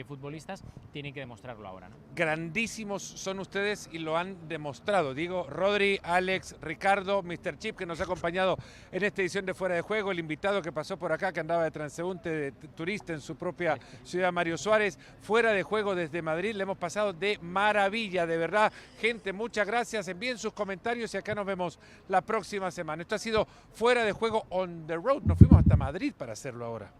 futbolistas, tienen que demostrarlo ahora, ¿no? Grandísimos son ustedes y lo han demostrado. Digo, Rodri, Alex, Ricardo, Mr. Chip, que nos ha acompañado en esta edición de Fuera de Juego, el invitado que pasó por acá, que andaba de transeúnte, de turista en su propia ciudad, Mario Suárez. Fuera de Juego desde Madrid, le hemos pasado de maravilla, de verdad. Gente, muchas gracias, envíen sus comentarios y acá nos vemos la próxima semana. Esto ha sido Fuera de Juego on the road. Nos fuimos hasta Madrid para hacerlo ahora.